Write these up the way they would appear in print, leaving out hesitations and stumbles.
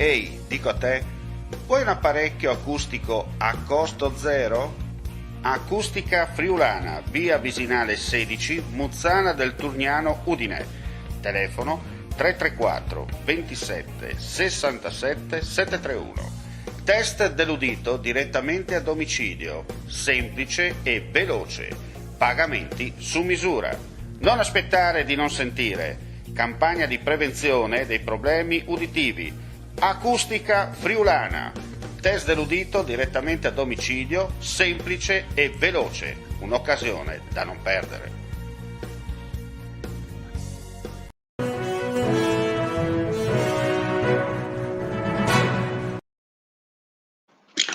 Ehi, dico a te, vuoi un apparecchio acustico a costo zero? Acustica Friulana, via Visinale 16, Muzzana del Turniano, Udine. Telefono 334 27 67 731. Test dell'udito direttamente a domicilio, semplice e veloce. Pagamenti su misura. Non aspettare di non sentire. Campagna di prevenzione dei problemi uditivi. Acustica Friulana. Test dell'udito direttamente a domicilio, semplice e veloce. Un'occasione da non perdere.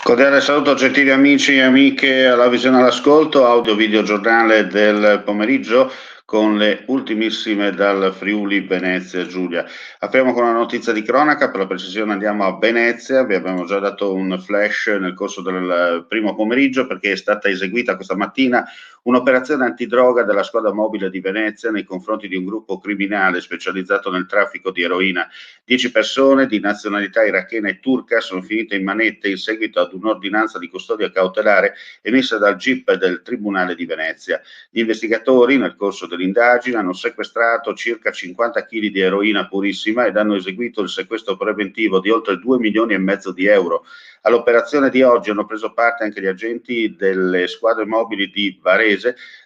Cordiale saluto gentili amici e amiche alla visione all'ascolto, audio video giornale del pomeriggio con le ultimissime dal Friuli Venezia Giulia. Apriamo con una notizia di cronaca, per la precisione andiamo a Venezia, vi abbiamo già dato un flash nel corso del primo pomeriggio perché è stata eseguita questa mattina un'operazione antidroga della squadra mobile di Venezia nei confronti di un gruppo criminale specializzato nel traffico di eroina. 10 persone di nazionalità irachena e turca sono finite in manette in seguito ad un'ordinanza di custodia cautelare emessa dal GIP del Tribunale di Venezia. Gli investigatori, nel corso dell'indagine, hanno sequestrato circa 50 kg di eroina purissima ed hanno eseguito il sequestro preventivo di oltre 2 milioni e mezzo di euro. All'operazione di oggi hanno preso parte anche gli agenti delle squadre mobili di Varese,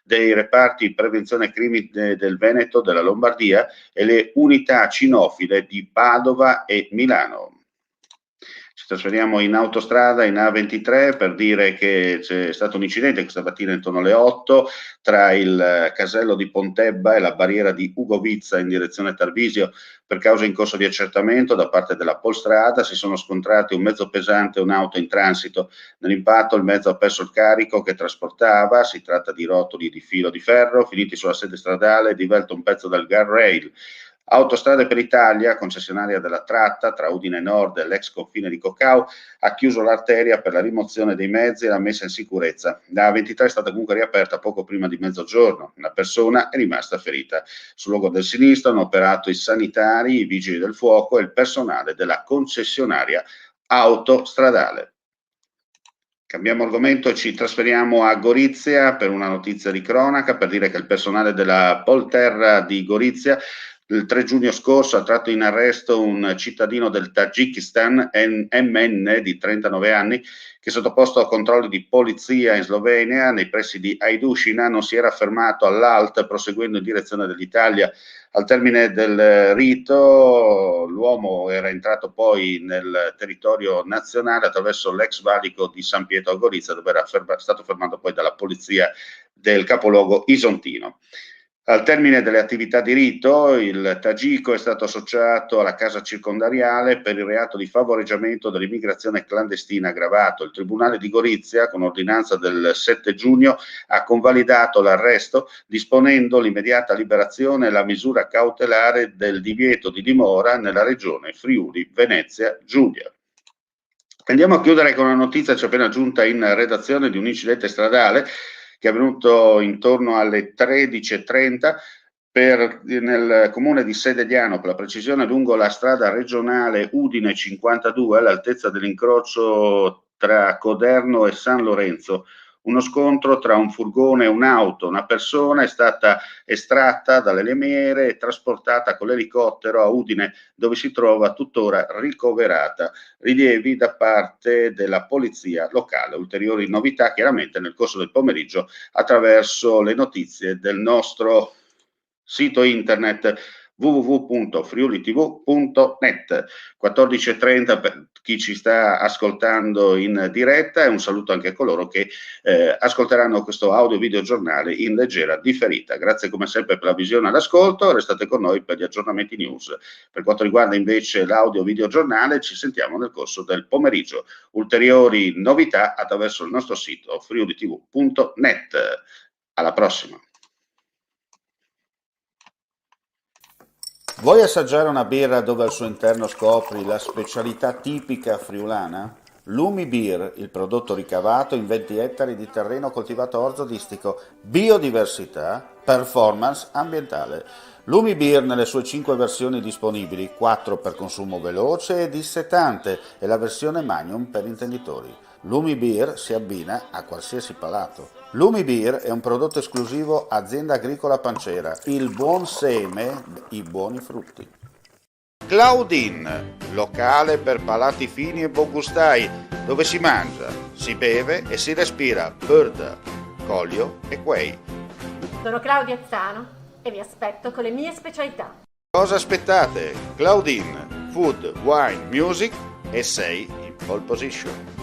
dei reparti prevenzione crimini del Veneto, della Lombardia e le unità cinofile di Padova e Milano. Ci trasferiamo in autostrada in A23 per dire che c'è stato un incidente questa mattina intorno alle 8 tra il casello di Pontebba e la barriera di Ugovizza in direzione Tarvisio. Per causa in corso di accertamento da parte della Polstrada si sono scontrati un mezzo pesante e un'auto in transito. Nell'impatto il mezzo ha perso il carico che trasportava, si tratta di rotoli di filo di ferro finiti sulla sede stradale, divelto un pezzo del guardrail. Autostrade per Italia, concessionaria della tratta tra Udine Nord e l'ex confine di Cocao, ha chiuso l'arteria per la rimozione dei mezzi e la messa in sicurezza. La A23 è stata comunque riaperta poco prima di mezzogiorno. Una persona è rimasta ferita. Sul luogo del sinistro hanno operato i sanitari, i vigili del fuoco e il personale della concessionaria autostradale. Cambiamo argomento e ci trasferiamo a Gorizia per una notizia di cronaca, per dire che il personale della Polterra di Gorizia il 3 giugno scorso ha tratto in arresto un cittadino del Tagikistan, MN, di 39 anni, che sottoposto a controlli di polizia in Slovenia, nei pressi di Aydusina, non si era fermato all'ALT proseguendo in direzione dell'Italia. Al termine del rito l'uomo era entrato poi nel territorio nazionale attraverso l'ex valico di San Pietro a Gorizia, dove era stato fermato poi dalla polizia del capoluogo isontino. Al termine delle attività di rito, il Tagico è stato associato alla casa circondariale per il reato di favoreggiamento dell'immigrazione clandestina aggravato. Il Tribunale di Gorizia, con ordinanza del 7 giugno, ha convalidato l'arresto, disponendo l'immediata liberazione e la misura cautelare del divieto di dimora nella regione Friuli Venezia Giulia. Andiamo a chiudere con una notizia che ci è appena giunta in redazione di un incidente stradale che è avvenuto intorno alle 13:30 nel comune di Sedeliano, per la precisione lungo la strada regionale Udine 52 all'altezza dell'incrocio tra Coderno e San Lorenzo. Uno scontro tra un furgone e un'auto, una persona è stata estratta dalle lamiere e trasportata con l'elicottero a Udine, dove si trova tuttora ricoverata. Rilievi da parte della polizia locale. Ulteriori novità chiaramente nel corso del pomeriggio attraverso le notizie del nostro sito internet www.friulitv.net. 14:30 per chi ci sta ascoltando in diretta e un saluto anche a coloro che ascolteranno questo audio video giornale in leggera differita. Grazie come sempre per la visione e l'ascolto, restate con noi per gli aggiornamenti news. Per quanto riguarda invece l'audio video giornale ci sentiamo nel corso del pomeriggio. Ulteriori novità attraverso il nostro sito friulitv.net. Alla prossima. Vuoi assaggiare una birra dove al suo interno scopri la specialità tipica friulana? Lumi Beer, il prodotto ricavato in 20 ettari di terreno coltivato orzodistico, biodiversità, performance ambientale. Lumi Beer nelle sue 5 versioni disponibili, 4 per consumo veloce e dissetante e la versione Magnum per intenditori. Lumi Beer si abbina a qualsiasi palato. Lumi Beer è un prodotto esclusivo Azienda Agricola Pancera, il buon seme, i buoni frutti. Claudine, locale per palati fini e buongustai, dove si mangia, si beve e si respira bird, Collio e Quay. Sono Claudia Zano e vi aspetto con le mie specialità. Cosa aspettate? Claudine, food, wine, music e sei in pole position.